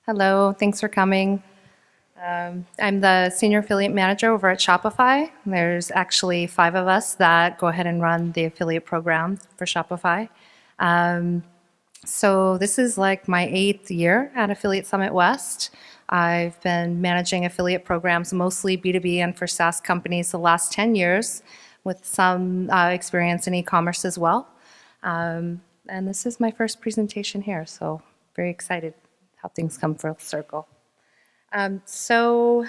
Hello, thanks for coming. I'm the Senior Affiliate Manager over at Shopify. There's actually 5 of us that go ahead and run the affiliate program for Shopify. So this is like my 8th year at Affiliate Summit West. I've been managing affiliate programs, mostly B2B and for SaaS companies, the last 10 years, with some experience in e-commerce as well. And this is my first presentation here, so very excited how things come full circle. So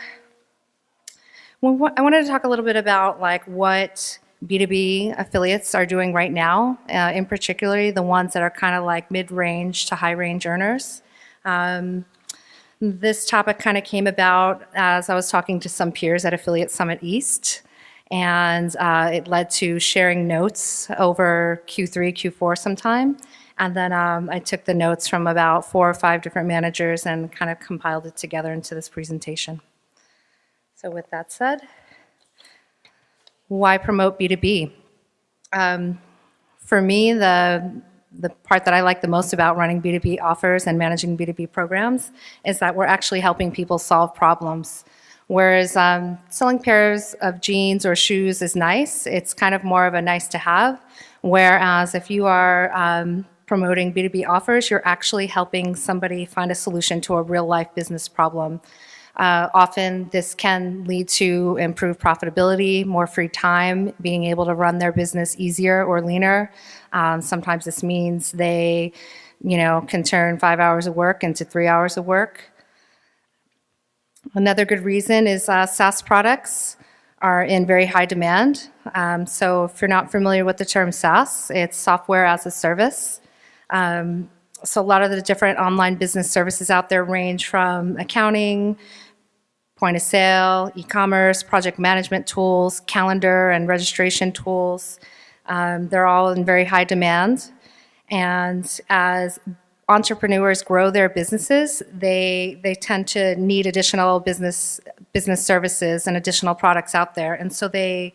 I wanted to talk a little bit about like what B2B affiliates are doing right now, in particular the ones that are kind of like mid-range to high-range earners. This topic kind of came about as I was talking to some peers at Affiliate Summit East, and it led to sharing notes over Q3, Q4 sometime. And then I took the notes from about 4 or 5 different managers and kind of compiled it together into this presentation. So with that said, why promote B2B? For me, the part that I like the most about running B2B offers and managing B2B programs is that we're actually helping people solve problems. Whereas selling pairs of jeans or shoes is nice, it's kind of more of a nice to have. Whereas if you are promoting B2B offers, you're actually helping somebody find a solution to a real life business problem. Often this can lead to improved profitability, more free time, being able to run their business easier or leaner. Sometimes this means they, can turn 5 hours of work into 3 hours of work. Another good reason is SaaS products are in very high demand. So if you're not familiar with the term SaaS, it's software as a service. So a lot of the different online business services out there range from accounting, point of sale, e-commerce, project management tools, calendar and registration tools. They're all in very high demand. And as entrepreneurs grow their businesses, they tend to need additional business services and additional products out there. And so they,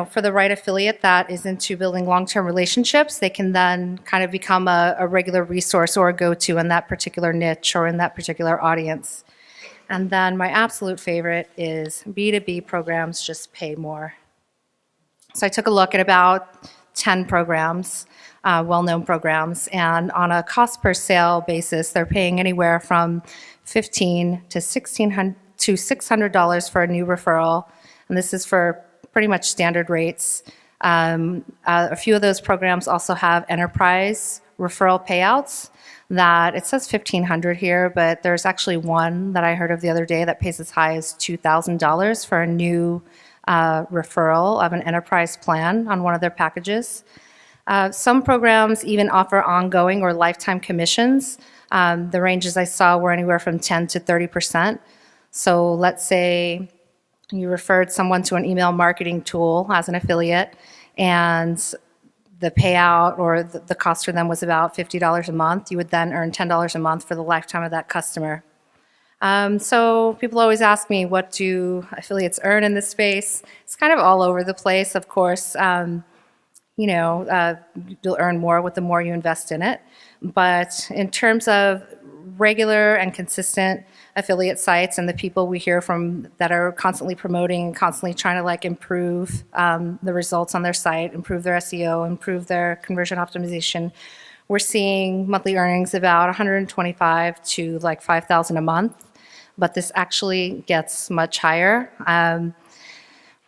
for the right affiliate that is into building long-term relationships, they can then kind of become a regular resource or a go-to in that particular niche or in that particular audience. And then my absolute favorite is B2B programs just pay more. So I took a look at about 10 programs, well-known programs, and on a cost per sale basis, they're paying anywhere from $1,500 to $600 for a new referral, and this is for pretty much standard rates. A few of those programs also have enterprise referral payouts that it says $1,500 here, but there's actually one that I heard of the other day that pays as high as $2,000 for a new referral of an enterprise plan on one of their packages. Some programs even offer ongoing or lifetime commissions. The ranges I saw were anywhere from 10 to 30%. So let's say you referred someone to an email marketing tool as an affiliate, and the payout or the cost for them was about $50 a month. You would then earn $10 a month for the lifetime of that customer. So people always ask me, what do affiliates earn in this space? It's kind of all over the place, of course. You'll earn more with the more you invest in it. But in terms of regular and consistent affiliate sites and the people we hear from that are constantly promoting and constantly trying to improve the results on their site, improve their SEO, improve their conversion optimization, we're seeing monthly earnings about $125 to $5,000 a month. But this actually gets much higher.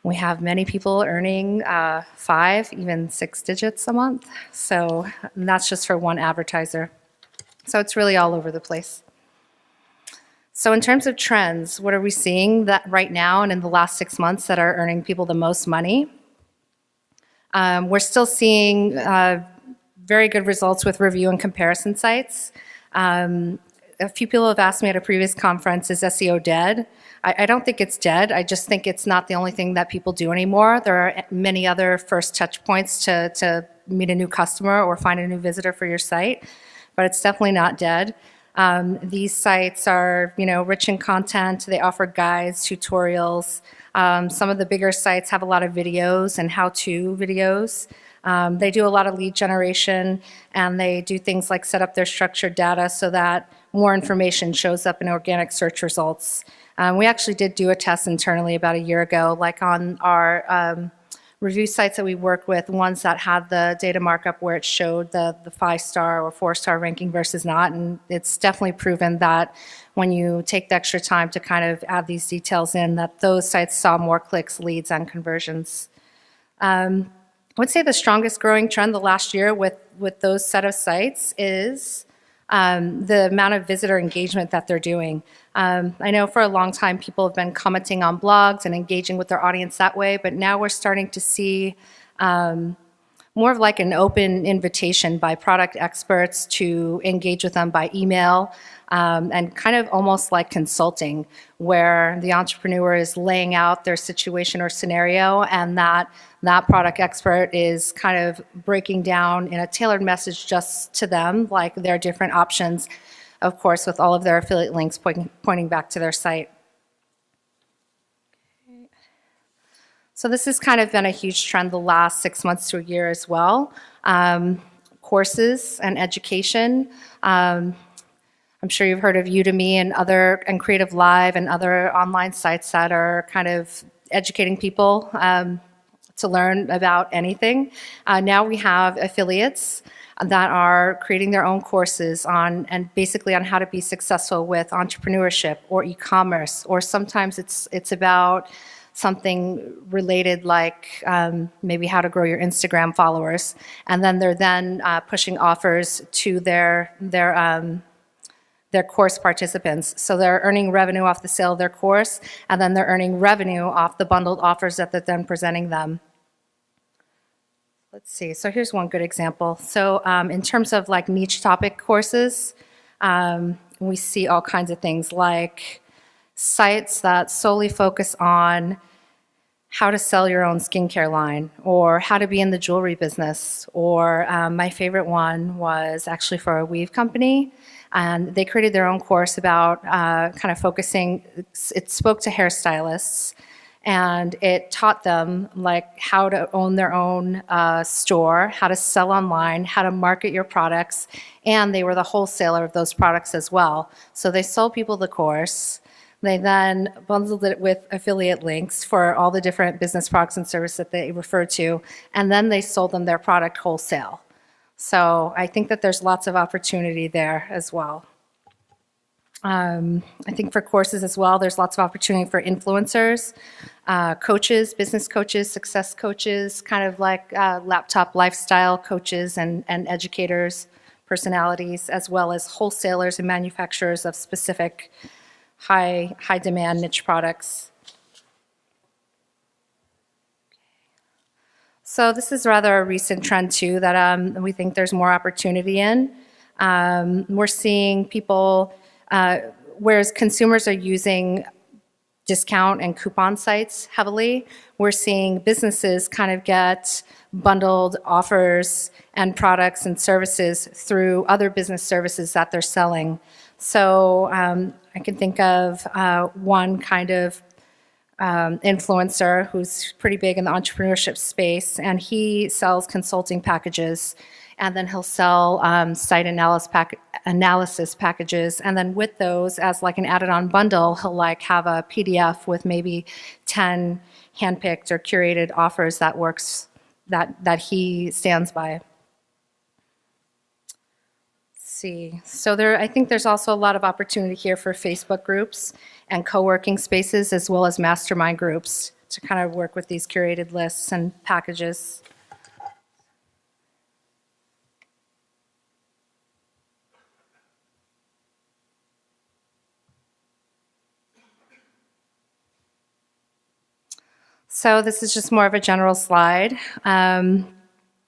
We have many people earning 5, even 6 digits a month. So that's just for one advertiser. So it's really all over the place. So in terms of trends, what are we seeing that right now and in the last 6 months that are earning people the most money? We're still seeing very good results with review and comparison sites. A few people have asked me at a previous conference, is SEO dead? I don't think it's dead. I just think it's not the only thing that people do anymore. There are many other first touch points to meet a new customer or find a new visitor for your site, but it's definitely not dead. These sites are, rich in content. They offer guides, tutorials. Some of the bigger sites have a lot of videos and how-to videos. They do a lot of lead generation, and they do things like set up their structured data so that more information shows up in organic search results. We actually did do a test internally about a year ago, like on our review sites that we work with, ones that had the data markup where it showed the 5-star or 4-star ranking versus not. And it's definitely proven that when you take the extra time to kind of add these details in, that those sites saw more clicks, leads, and conversions. I would say the strongest growing trend the last year with those set of sites is the amount of visitor engagement that they're doing. I know for a long time people have been commenting on blogs and engaging with their audience that way, but now we're starting to see more of like an open invitation by product experts to engage with them by email, and kind of almost like consulting, where the entrepreneur is laying out their situation or scenario, and that product expert is kind of breaking down in a tailored message just to them, like their different options, of course, with all of their affiliate links pointing back to their site. So this has kind of been a huge trend the last 6 months to a year as well. Courses and education. I'm sure you've heard of Udemy and Creative Live and other online sites that are kind of educating people to learn about anything. Now we have affiliates that are creating their own courses basically on how to be successful with entrepreneurship or e-commerce, or sometimes it's about something related like maybe how to grow your Instagram followers, and then they're pushing offers to their course participants. So they're earning revenue off the sale of their course, and then they're earning revenue off the bundled offers that they're then presenting them. Let's see, so here's one good example. So in terms of like niche topic courses, we see all kinds of things like sites that solely focus on how to sell your own skincare line, or how to be in the jewelry business, or my favorite one was actually for a weave company, and they created their own course about kind of focusing, it spoke to hairstylists, and it taught them like how to own their own store, how to sell online, how to market your products, and they were the wholesaler of those products as well. So they sold people the course. They then bundled it with affiliate links for all the different business products and services that they refer to, and then they sold them their product wholesale. So I think that there's lots of opportunity there as well. I think for courses as well, there's lots of opportunity for influencers, coaches, business coaches, success coaches, kind of like laptop lifestyle coaches and educators, personalities, as well as wholesalers and manufacturers of specific high demand niche products. So this is rather a recent trend too that we think there's more opportunity in. We're seeing people, whereas consumers are using discount and coupon sites heavily, we're seeing businesses kind of get bundled offers and products and services through other business services that they're selling. So I can think of one kind of influencer who's pretty big in the entrepreneurship space, and he sells consulting packages, and then he'll sell site analysis packages, and then with those, as like an added-on bundle, he'll like have a PDF with maybe 10 handpicked or curated offers that he stands by. So I think there's also a lot of opportunity here for Facebook groups and co-working spaces, as well as mastermind groups, to kind of work with these curated lists and packages. So this is just more of a general slide.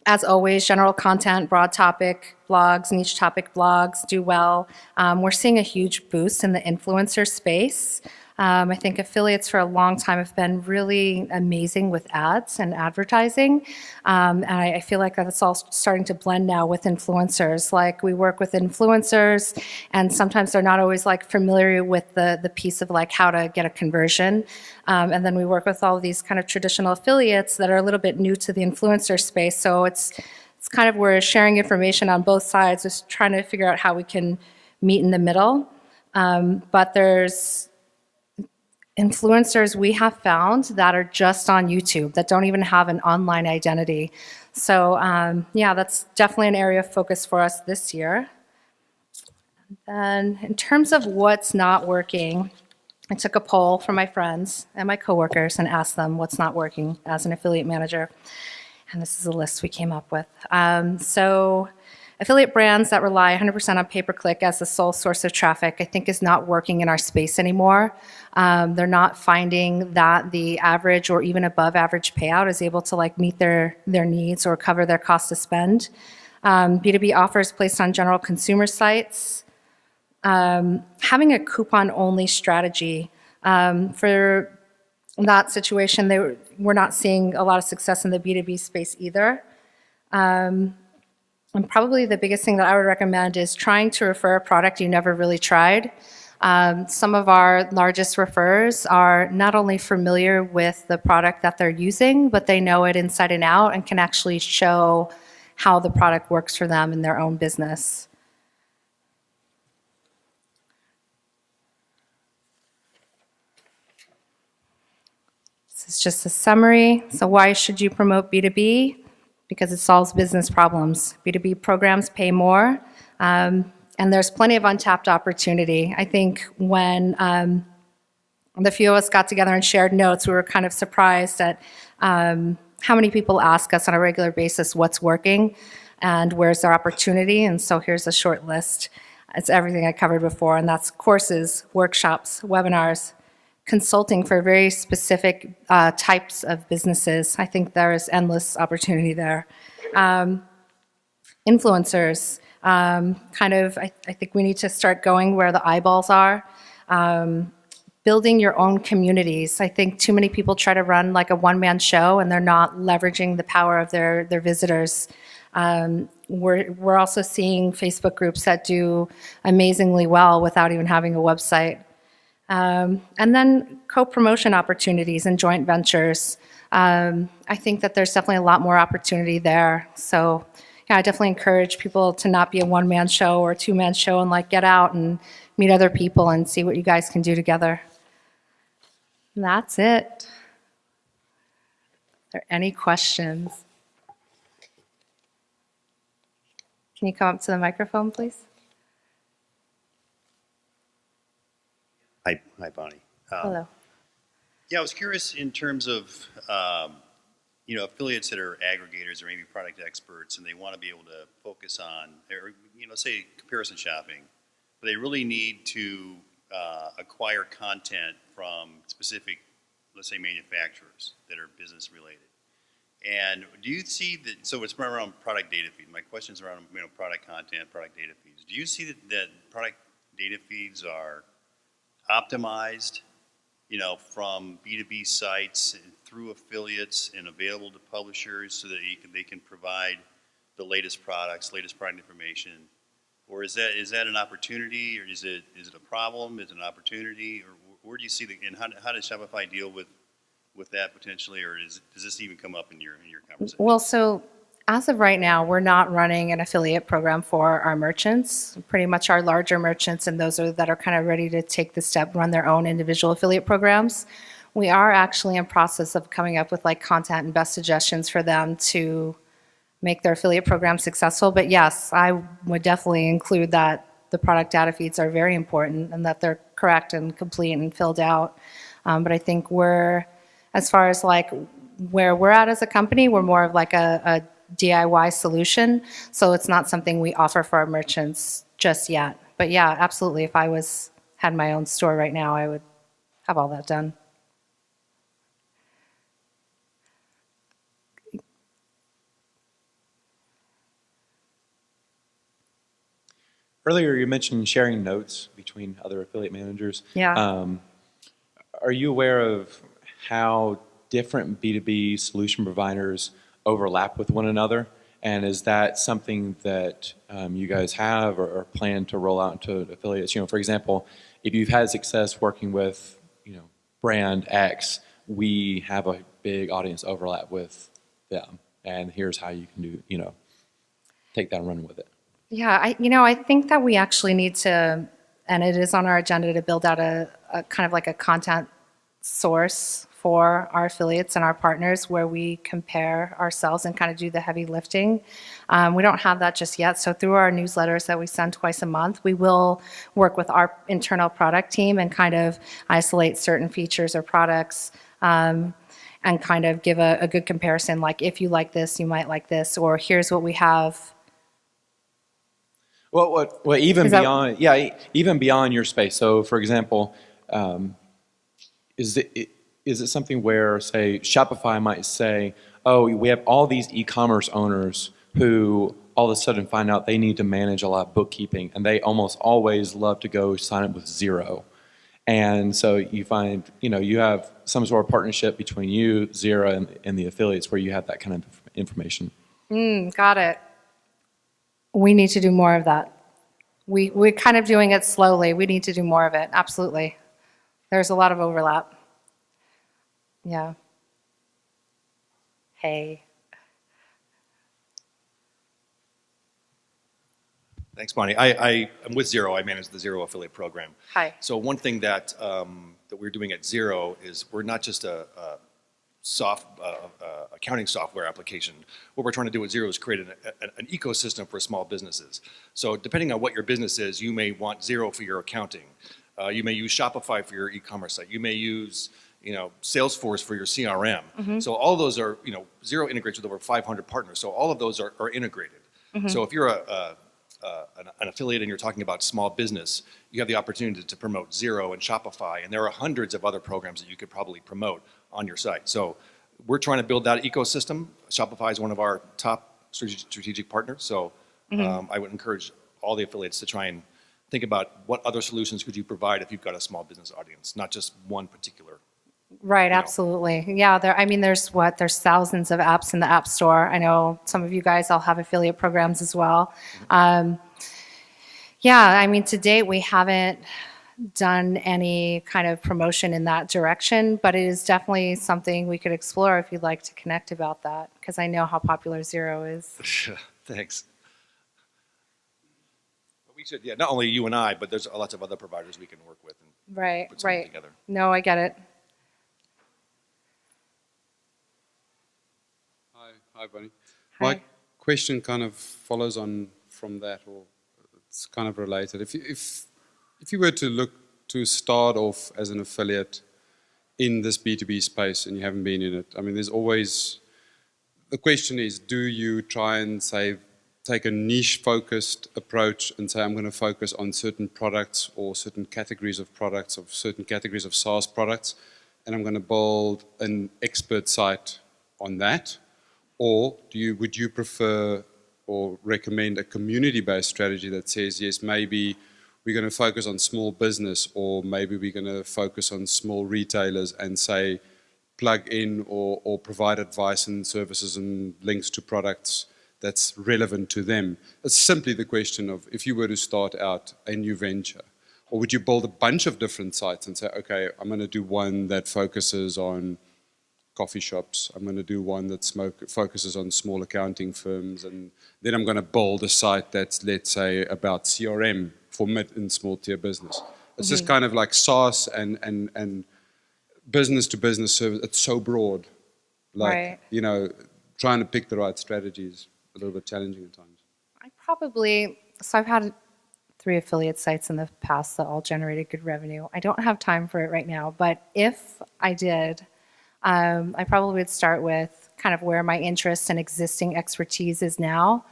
As always, general content, broad topic blogs, niche topic blogs do well. We're seeing a huge boost in the influencer space. I think affiliates for a long time have been really amazing with ads and advertising. And I feel like that's all starting to blend now with influencers. Like we work with influencers and sometimes they're not always like familiar with the piece of like how to get a conversion. And then we work with all of these kind of traditional affiliates that are a little bit new to the influencer space. So it's kind of we're sharing information on both sides, just trying to figure out how we can meet in the middle. But there's influencers we have found that are just on YouTube that don't even have an online identity. So yeah, that's definitely an area of focus for us this year. And in terms of what's not working, I took a poll from my friends and my coworkers and asked them what's not working as an affiliate manager. And this is a list we came up with. So affiliate brands that rely 100% on pay-per-click as the sole source of traffic, I think is not working in our space anymore. They're not finding that the average or even above average payout is able to like meet their needs or cover their cost to spend. B2B offers placed on general consumer sites. Having a coupon-only strategy for that situation, we're not seeing a lot of success in the B2B space either. And probably the biggest thing that I would recommend is trying to refer a product you never really tried. Some of our largest referrers are not only familiar with the product that they're using, but they know it inside and out and can actually show how the product works for them in their own business. This is just a summary. So why should you promote B2B? Because it solves business problems. B2B programs pay more, and there's plenty of untapped opportunity. I think when the few of us got together and shared notes, we were kind of surprised at how many people ask us on a regular basis what's working and where's their opportunity. And so here's a short list. It's everything I covered before, and that's courses, workshops, webinars, consulting for very specific types of businesses. I think there is endless opportunity there. Influencers, I think we need to start going where the eyeballs are. Building your own communities. I think too many people try to run like a one-man show and they're not leveraging the power of their visitors. We're also seeing Facebook groups that do amazingly well without even having a website. And then co-promotion opportunities and joint ventures. I think that there's definitely a lot more opportunity there. So yeah, I definitely encourage people to not be a one-man show or a two-man show and like get out and meet other people and see what you guys can do together. And that's it. Are there any questions? Can you come up to the microphone, please? Hi, Bonnie. Hello. Yeah, I was curious in terms of, affiliates that are aggregators or maybe product experts, and they want to be able to focus on, or say comparison shopping, but they really need to acquire content from specific, let's say, manufacturers that are business related. And do you see that? So it's around product data feed. My question is around product content, product data feeds. Do you see that product data feeds are optimized, from B2B sites and through affiliates and available to publishers so that they can provide the latest products, latest product information? Or is that an opportunity, or is it a problem? Is it an opportunity, or where do you see and how does Shopify deal with that potentially, or does this even come up in your conversation? Well, so as of right now, we're not running an affiliate program for our merchants. Pretty much our larger merchants and those that are kind of ready to take the step, run their own individual affiliate programs. We are actually in process of coming up with like content and best suggestions for them to make their affiliate program successful. But yes, I would definitely include that the product data feeds are very important and that they're correct and complete and filled out. But I think as far as like where we're at as a company, we're more of like a DIY solution. So it's not something we offer for our merchants just yet. But yeah, absolutely. If I had my own store right now, I would have all that done. Earlier, you mentioned sharing notes between other affiliate managers. Yeah. are you aware of how different B2B solution providers overlap with one another? And is that something that you guys have or plan to roll out into affiliates? You know, for example, if you've had success working with, you know, brand X, we have a big audience overlap with them, and here's how you can do, you know, take that and run with it. Yeah, I think that we actually need to, and it is on our agenda to build out a kind of like a content source for our affiliates and our partners where we compare ourselves and kind of do the heavy lifting. We don't have that just yet. So through our newsletters that we send twice a month, we will work with our internal product team and kind of isolate certain features or products and kind of give a good comparison. Like, if you like this, you might like this, or here's what we have. Well, even beyond, even beyond your space. So, for example, is it something where, say, Shopify might say, oh, we have all these e-commerce owners who all of a sudden find out they need to manage a lot of bookkeeping, and they almost always love to go sign up with Xero. And so you find, you know, you have some sort of partnership between you, Xero, and the affiliates where you have that kind of information. Got it. We need to do more of that. We're kind of doing it slowly. We need to do more of it. Absolutely. There's a lot of overlap. Yeah. Hey. Thanks, Bonnie. I'm with Xero. I manage the Xero affiliate program. Hi. So one thing that we're doing at Xero is we're not just a accounting software application. What we're trying to do at Xero is create an ecosystem for small businesses. So depending on what your business is, you may want Xero for your accounting. You may use Shopify for your e-commerce site. You may use, you know, Salesforce for your CRM. Mm-hmm. So all of those are, you know, Xero integrates with over 500 partners. So all of those are integrated. Mm-hmm. So if you're an affiliate and you're talking about small business, you have the opportunity to promote Xero and Shopify, and there are hundreds of other programs that you could probably promote on your site. So we're trying to build that ecosystem. Shopify is one of our top strategic partners. So I would encourage all the affiliates to try and think about what other solutions could you provide if you've got a small business audience, not just one particular. Right, absolutely. Yeah, there's thousands of apps in the App Store. I know some of you guys all have affiliate programs as well. Yeah, I mean, to date, we haven't done any kind of promotion in that direction, but it is definitely something we could explore if you'd like to connect about that, because I know how popular Xero is. Thanks. But we should, yeah, not only you and I, but there's lots of other providers we can work with and Right, put something right. together. No, I get it. Hi, Bonnie. Hi. My question kind of follows on from that, or it's kind of related. If you were to look to start off as an affiliate in this B2B space and you haven't been in it, I mean, there's always, the question is, do you try and say, take a niche-focused approach and say, I'm going to focus on certain products or certain categories of products, of certain categories of SaaS products, and I'm going to build an expert site on that? Or would you prefer or recommend a community-based strategy that says, yes, maybe we're going to focus on small business, or maybe we're going to focus on small retailers and say, plug in or provide advice and services and links to products that's relevant to them? It's simply the question of, if you were to start out a new venture, or would you build a bunch of different sites and say, okay, I'm going to do one that focuses on coffee shops, I'm going to do one that focuses on small accounting firms, and then I'm going to build a site that's, let's say, about CRM for mid and small tier business. It's just kind of like SaaS and business to business service. It's so broad. Like, Right. you know, trying to pick the right strategy is a little bit challenging at times. So I've had 3 affiliate sites in the past that all generated good revenue. I don't have time for it right now, but if I did, I probably would start with kind of where my interest and existing expertise is now.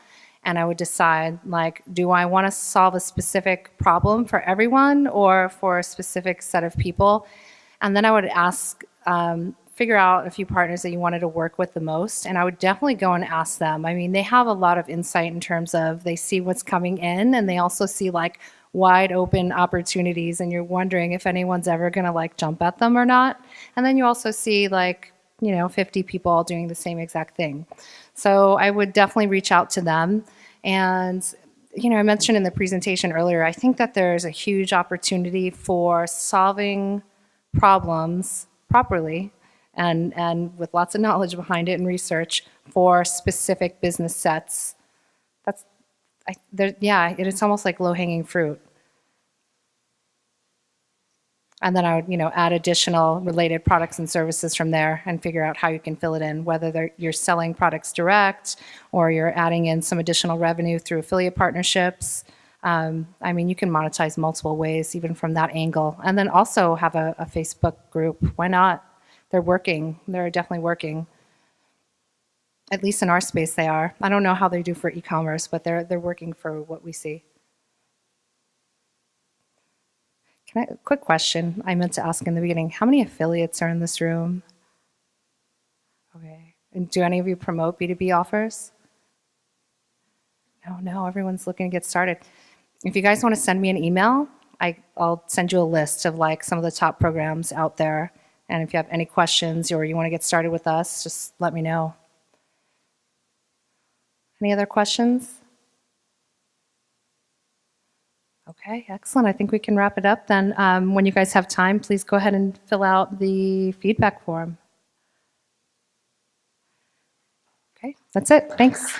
And I would decide, like, do I want to solve a specific problem for everyone or for a specific set of people? And then I would figure out a few partners that you wanted to work with the most. And I would definitely go and ask them. I mean, they have a lot of insight in terms of they see what's coming in, and they also see, like, wide open opportunities, and you're wondering if anyone's ever going to like jump at them or not. And then you also see like, 50 people all doing the same exact thing. So I would definitely reach out to them. And, I mentioned in the presentation earlier, I think that there's a huge opportunity for solving problems properly and with lots of knowledge behind it and research for specific business sets. It's almost like low-hanging fruit. And then I would, add additional related products and services from there and figure out how you can fill it in, whether you're selling products direct or you're adding in some additional revenue through affiliate partnerships. You can monetize multiple ways, even from that angle. And then also have a Facebook group. Why not? They're working. They're definitely working. At least in our space, they are. I don't know how they do for e-commerce, but they're working for what we see. Quick question I meant to ask in the beginning. How many affiliates are in this room? Okay. And do any of you promote B2B offers? No, everyone's looking to get started. If you guys want to send me an email, I'll send you a list of like some of the top programs out there. And if you have any questions or you want to get started with us, just let me know. Any other questions? Okay, excellent. I think we can wrap it up then. When you guys have time, please go ahead and fill out the feedback form. Okay, that's it. Thanks.